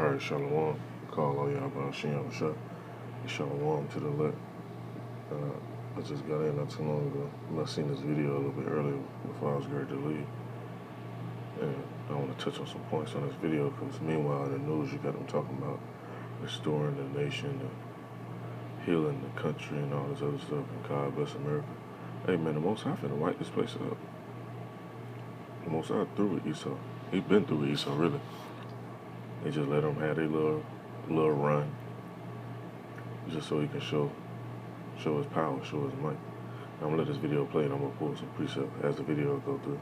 Alright, Shalom. Call all y'all about Shem Shah. Shalom to the left. I just got in not too long ago. I seen this video a little bit earlier before I was ready to leave. And I want to touch on some points on this video because meanwhile in the news you got them talking about restoring the nation and healing the country and all this other stuff, and God bless America. Hey man, the Most High finna wipe this place up. The Most High through with Esau. He been through with Esau, really. They just let him have their little run, just so he can show his power, show his might. I'm gonna let this video play and I'm gonna pull some precepts as the video go through.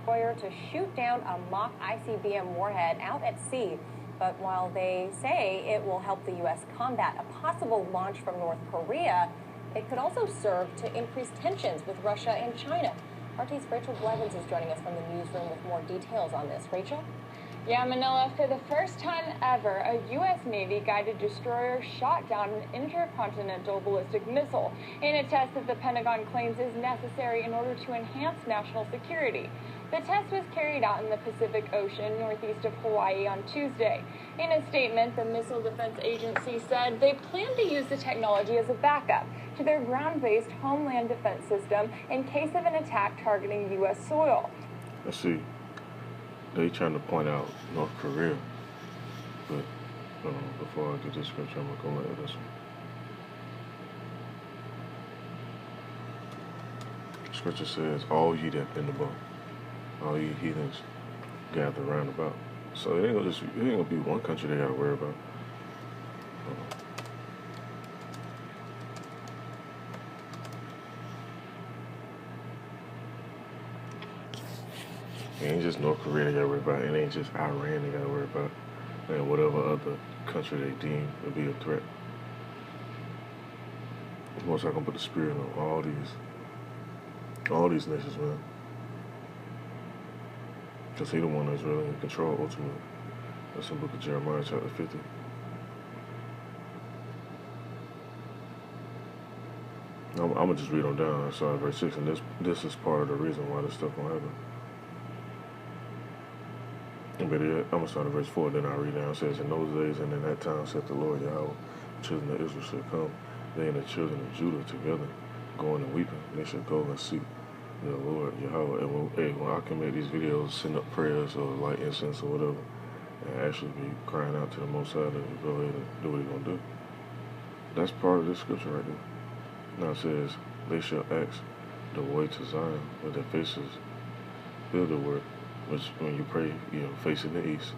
To shoot down a mock ICBM warhead out at sea. But while they say it will help the U.S. combat a possible launch from North Korea, it could also serve to increase tensions with Russia and China. RT's Rachel Blevins is joining us from the newsroom with more details on this. Rachel? Yeah, Manila, for the first time ever, a U.S. Navy guided destroyer shot down an intercontinental ballistic missile in a test that the Pentagon claims is necessary in order to enhance national security. The test was carried out in the Pacific Ocean, northeast of Hawaii, on Tuesday. In a statement, the Missile Defense Agency said they plan to use the technology as a backup to their ground-based Homeland Defense System in case of an attack targeting U.S. soil. Let's see. They trying to point out North Korea, but before I get this scripture, I'm gonna go at this one. Scripture says, "All ye that bend the bow, all ye heathens, gather round about." So it ain't gonna be one country they gotta worry about. It ain't just North Korea they gotta worry about. It ain't just Iran they gotta worry about. And whatever other country they deem to be a threat. Most I gonna put the spirit on all these nations, man. Because he the one that's really in control ultimately. That's in the book of Jeremiah chapter 50. I'm gonna just read on down. I saw verse 6, and this is part of the reason why this stuff gonna happen. But I'm going to start at verse 4, then I'll read down. It says, "In those days and in that time, saith the Lord Yahweh, the children of Israel shall come, they and the children of Judah together, going and weeping. They shall go and seek the Lord Yahweh." And when I can make these videos, send up prayers or light incense or whatever, and actually be crying out to the Most High to go ahead and do what He's going to do. That's part of this scripture right there. Now it says, "They shall ask the way to Zion with their faces thitherward," which when you pray, facing the east,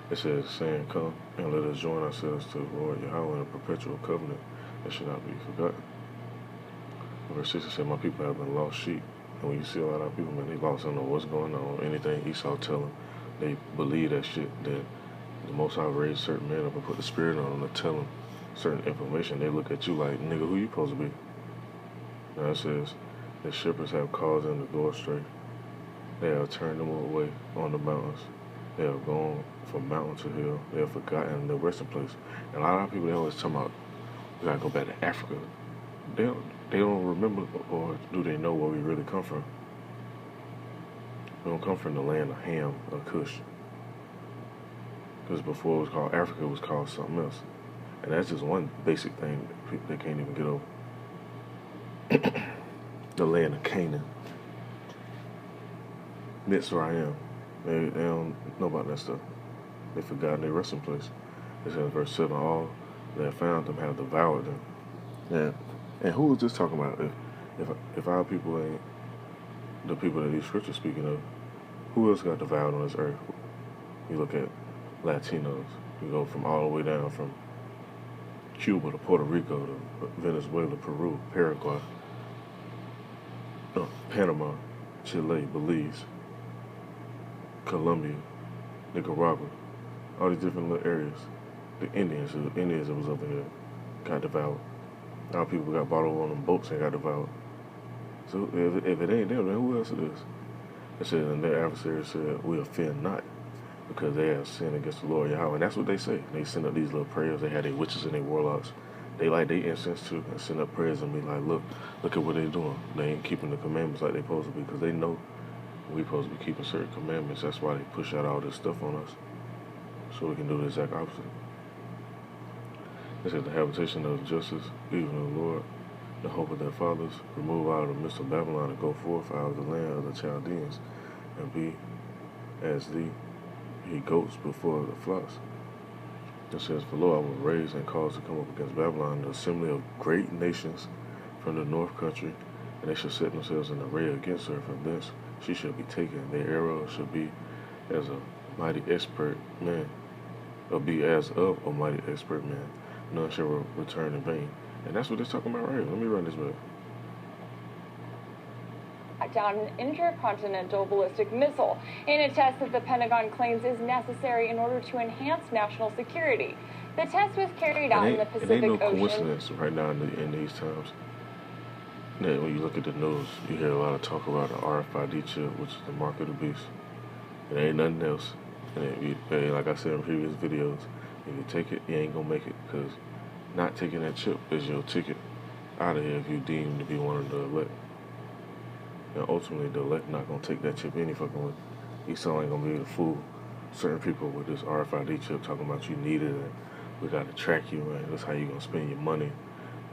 it says, saying, "Come and let us join ourselves to the Lord Yahweh in a perpetual covenant that should not be forgotten." Verse 6 it said, "My people have been lost sheep." And when you see a lot of people, man, they lost, don't know what's going on. Anything Esau tell them, they believe that shit, that the Most High raised certain men up and put the spirit on them to tell them certain information. They look at you like, nigga, who you supposed to be? Now it says, "The shepherds have caused them to go astray. They have turned them away on the mountains. They have gone from mountain to hill. They have forgotten their resting place." And a lot of people, they always talk about, we gotta go back to Africa. They don't remember, or do they know where we really come from? We don't come from the land of Ham or Cush. Because before it was called Africa, it was called something else. And that's just one basic thing that people, they can't even get over. The land of Canaan. Mitzrayim. They don't know about that stuff. They forgotten their resting place. It says in verse 7, "All that found them have devoured them." And who is this talking about? If our people ain't the people that these scriptures speaking of, who else got devoured on this earth? You look at Latinos. You go from all the way down from Cuba to Puerto Rico to Venezuela, Peru, Paraguay, Panama, Chile, Belize, Colombia, Nicaragua, all these different little areas. The Indians that was over here got devoured. Our people got bought over on them boats and got devoured. So if it ain't them, then who else it is? It said, "And their adversary said, we offend not, because they have sinned against the Lord Yahweh." And that's what they say. They send up these little prayers. They had their witches and their warlocks. They light their incense too and send up prayers and be like, look at what they doing. They ain't keeping the commandments like they supposed to be, because they know we supposed to be keeping certain commandments. That's why they push out all this stuff on us. so we can do the exact opposite. It says the habitation of justice, even the Lord, the hope of their fathers, remove out of the midst of Babylon and go forth out of the land of the Chaldeans, and be as thee, he goats before the flocks. It says, for lo, I will raise and cause to come up against Babylon the assembly of great nations from the north country, and they shall set themselves in array against her. From thence she shall be taken. Their arrow shall be as a mighty expert man, or be as of a mighty expert man. None shall return in vain. And that's what they're talking about right here. Let me run this back. Down an intercontinental ballistic missile in a test that the Pentagon claims is necessary in order to enhance national security. The test was carried out in the Pacific Ocean. It ain't no Ocean. coincidence right now in these times that when you look at the news, you hear a lot of talk about the RFID chip, which is the mark of the beast. It ain't nothing else. And like I said in previous videos, if you take it, you ain't gonna make it, because not taking that chip is your ticket out of here if you deem to be one of the elect. And ultimately, the elect not gonna take that chip any fucking way. Esau ain't gonna be able to fool certain people with this RFID chip talking about you need it and we gotta track you and that's how you gonna spend your money.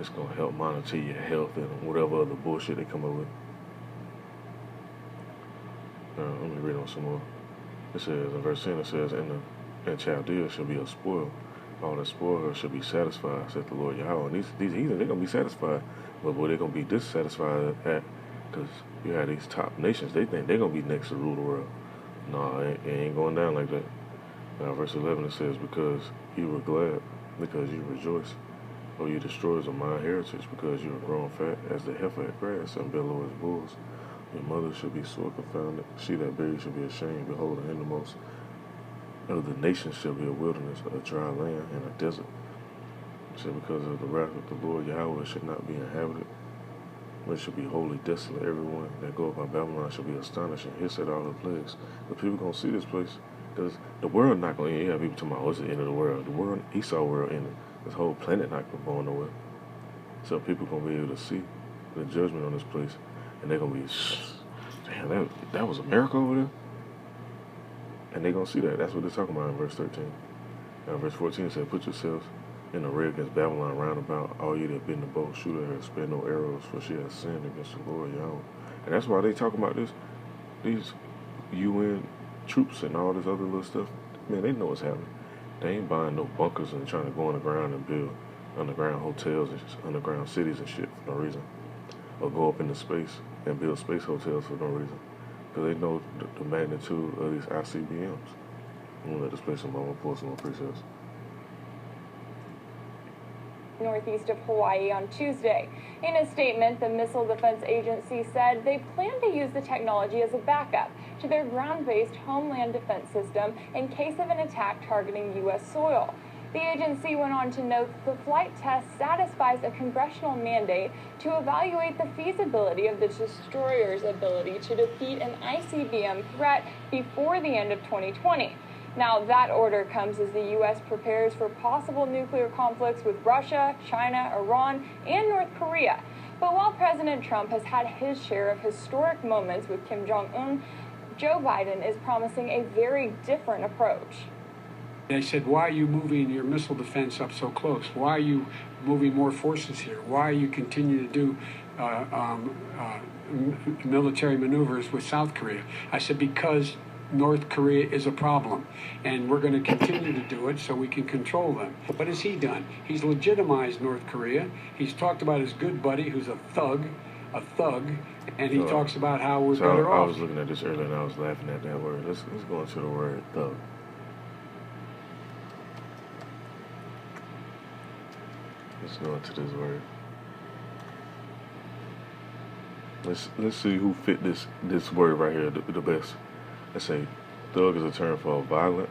It's gonna help monitor your health and whatever other bullshit they come up with. Let me read on some more. It says in verse 10, it says, and Chaldea shall be a spoil. All that spoil her shall be satisfied, said the Lord Yahweh. And these heathen, they're gonna be satisfied, but what they're gonna be dissatisfied at, because you have these top nations, they think they're going to be next to rule the world. No, it ain't going down like that. Now, verse 11, it says, because you were glad, because you rejoice, O you destroyers of my heritage, because you are grown fat as the heifer at grass, and billow as bulls. Your mother shall be sore confounded. She that bare you shall be ashamed. Behold, the innermost of the nations shall be a wilderness, a dry land, and a desert. It said, because of the wrath of the Lord Yahweh should not be inhabited. It shall be wholly desolate. Everyone that goeth by Babylon shall be astonished and hiss at all the plagues. The people gonna see this place, because the world not gonna end. Yeah, people talking about, it's the end of the world. The world, Esau world ended. This whole planet not going nowhere. So people gonna be able to see the judgment on this place, and they're gonna be, damn, that was America over there. And they're gonna see that. That's what they're talking about in verse 13. Now, verse 14 said, put yourselves in array against Babylon round about, all ye that bend the bow, shoot at her, spare no arrows, for she has sinned against the Lord Yahweh. And that's why they talking about this, these UN troops and all this other little stuff. Man, they know what's happening. They ain't buying no bunkers and trying to go underground and build underground hotels and underground cities and shit for no reason. Or go up into space and build space hotels for no reason. Because they know the magnitude of these ICBMs. I'm gonna let this play some more. I'm gonna pull some more presets. Northeast of Hawaii on Tuesday. In a statement, the Missile Defense Agency said they plan to use the technology as a backup to their ground-based Homeland Defense System in case of an attack targeting U.S. soil. The agency went on to note that the flight test satisfies a congressional mandate to evaluate the feasibility of the destroyer's ability to defeat an ICBM threat before the end of 2020. Now, that order comes as the U.S. prepares for possible nuclear conflicts with Russia, China, Iran, and North Korea. But while President Trump has had his share of historic moments with Kim Jong-un, Joe Biden is promising a very different approach. They said, why are you moving your missile defense up so close? Why are you moving more forces here? Why are you continuing to do military maneuvers with South Korea? I said, because North Korea is a problem, and we're going to continue to do it so we can control them. What has he done? He's legitimized North Korea. He's talked about his good buddy, who's a thug, and he talks about how we're better off. I was looking at this earlier, and I was laughing at that word. Let's go into the word thug. Let's go into this word. Let's see who fit this word right here the best. Let's say thug is a term for a violent,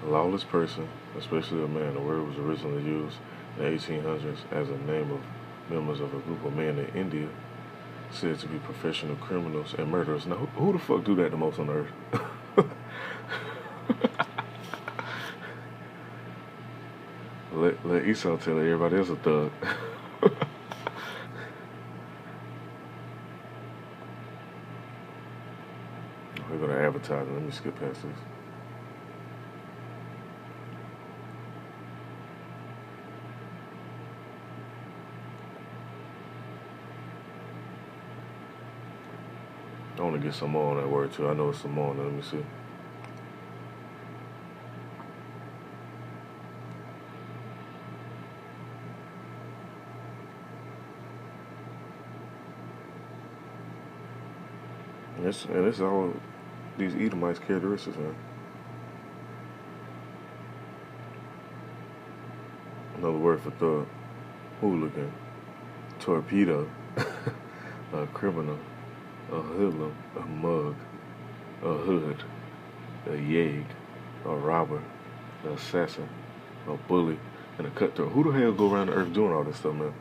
lawless person, especially a man. The word was originally used in the 1800s as a name of members of a group of men in India said to be professional criminals and murderers. Now, who the fuck do that the most on earth? Let Esau tell everybody else a thug. We're going to advertise. Let me skip past this. I want to get some more on that word too. I know it's some more. Let me see. And it's all these Edomites' characteristics, man. Another word for thug: hooligan, torpedo, a criminal, a hoodlum, a mug, a hood, a yegg, a robber, an assassin, a bully, and a cutthroat. Who the hell go around the earth doing all this stuff, man?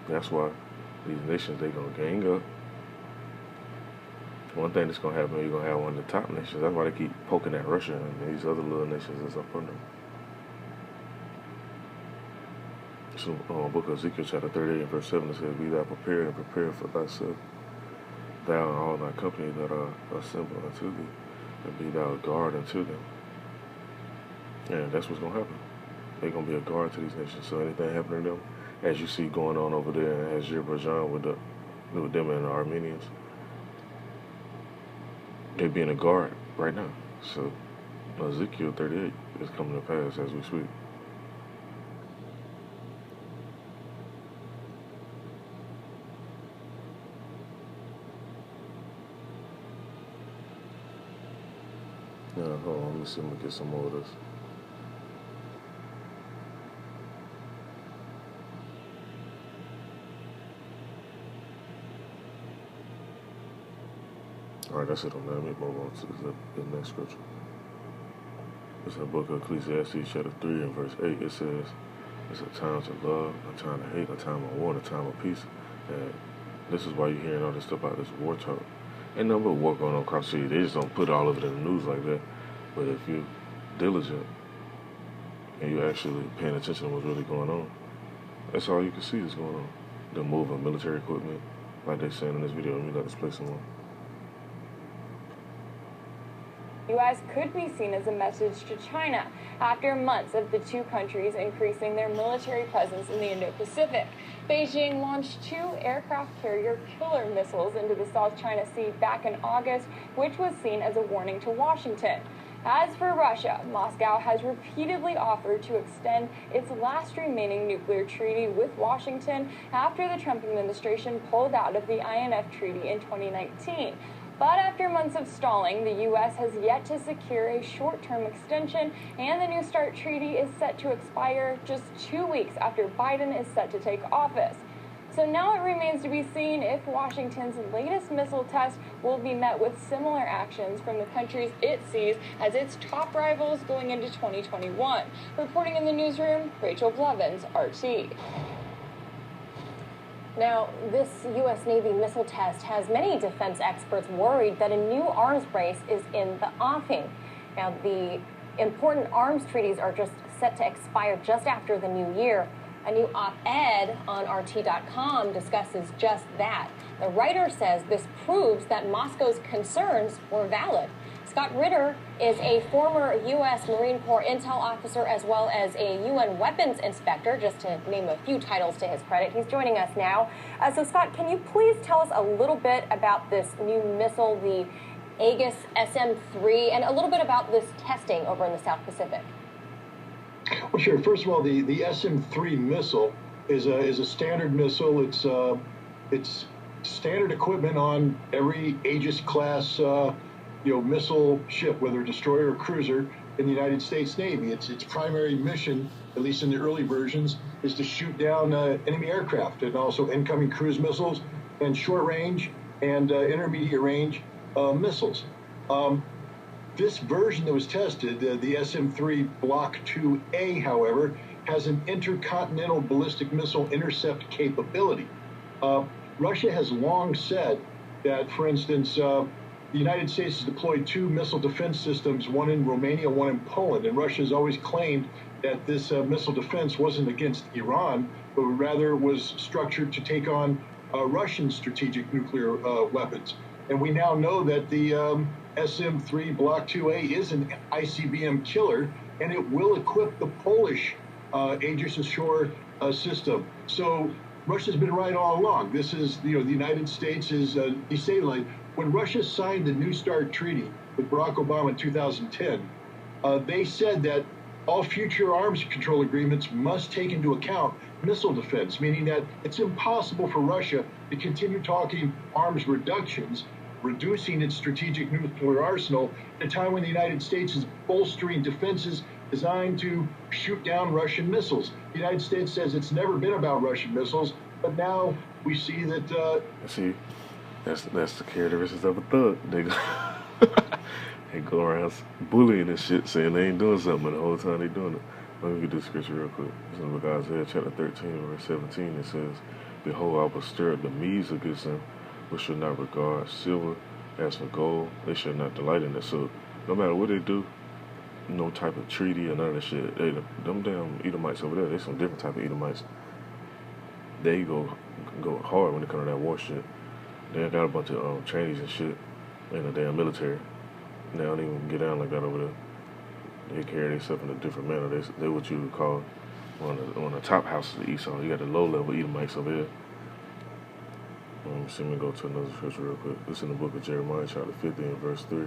That's why these nations, they gonna gang up. One thing that's gonna happen, you're gonna have one of the top nations. That's why they keep poking at Russia and these other little nations that's up under them. So, book of Ezekiel, chapter 38 and verse 7, it says, "Be thou prepared and prepare for thyself, thou and all thy company that are assembled unto thee, and be thou a guard unto them." And that's what's gonna happen. They're gonna be a guard to these nations. So anything happening to them, as you see going on over there in Azerbaijan with them and the Armenians, they're being a guard right now. So Ezekiel 38 is coming to pass as we speak. Yeah, hold on, let me see if we can get some more of this. Alright, that's it on that. Let me move on to the next scripture. It's in the book of Ecclesiastes, chapter 3 and verse 8. It says, "It's a time to love, a time to hate, a time of war, and a time of peace." And this is why you're hearing all this stuff about this war talk. Ain't nothing but war going on across the city. They just don't put all of it in the news like that. But if you're diligent and you're actually paying attention to what's really going on, that's all you can see is going on. They're moving military equipment, like they're saying in this video. Let me let this play some more. U.S. could be seen as a message to China after months of the two countries increasing their military presence in the Indo-Pacific. Beijing launched 2 aircraft carrier killer missiles into the South China Sea back in August, which was seen as a warning to Washington. As for Russia, Moscow has repeatedly offered to extend its last remaining nuclear treaty with Washington after the Trump administration pulled out of the INF treaty in 2019. But after months of stalling, the U.S. has yet to secure a short-term extension, and the New START treaty is set to expire just 2 weeks after Biden is set to take office. So now it remains to be seen if Washington's latest missile test will be met with similar actions from the countries it sees as its top rivals going into 2021. Reporting in the newsroom, Rachel Blevins, RT. Now, this U.S. Navy missile test has many defense experts worried that a new arms race is in the offing. Now, the important arms treaties are just set to expire just after the new year. A new op-ed on RT.com discusses just that. The writer says this proves that Moscow's concerns were valid. Scott Ritter is a former U.S. Marine Corps intel officer as well as a UN weapons inspector, just to name a few titles to his credit. He's joining us now. So, Scott, can you please tell us a little bit about this new missile, the Aegis SM-3, and a little bit about this testing over in the South Pacific? Well, sure. First of all, the SM-3 missile is a standard missile. It's standard equipment on every Aegis class missile ship, whether a destroyer or cruiser in the United States Navy. Its primary mission, at least in the early versions, is to shoot down enemy aircraft and also incoming cruise missiles and short range and intermediate range missiles. This version that was tested, the SM-3 Block 2A, however, has an intercontinental ballistic missile intercept capability. Russia has long said that, for instance, the United States has deployed 2 missile defense systems, one in Romania, one in Poland, and Russia has always claimed that this missile defense wasn't against Iran, but rather was structured to take on Russian strategic nuclear weapons. And we now know that the SM-3 Block 2A is an ICBM killer, and it will equip the Polish Aegis Ashore system. So Russia's been right all along. This is, the United States is destabilized. When Russia signed the New START treaty with Barack Obama in 2010, they said that all future arms control agreements must take into account missile defense, meaning that it's impossible for Russia to continue talking arms reductions, reducing its strategic nuclear arsenal at a time when the United States is bolstering defenses designed to shoot down Russian missiles. The United States says it's never been about Russian missiles, but now we see that. See, that's the characteristics of a thug. They go around bullying and shit, saying they ain't doing something, but the whole time they doing it. Let me get this scripture real quick. It's in the book of Isaiah, chapter 13, verse 17. It says, "Behold, I will stir up the Medes against them, which shall not regard silver as for gold. They shall not delight in it." So, no matter what they do, no type of treaty or none of that shit. Them damn Edomites over there, they some different type of Edomites. They go hard when it comes to that war shit. They got a bunch of trainees and shit in the damn military. They don't even get down like that over there. They carry themselves in a different manner. They what you would call one of the top houses of Esau. You got the low level Edomites over here. Let me go to another scripture real quick. It's in the book of Jeremiah, chapter 50, and verse 3.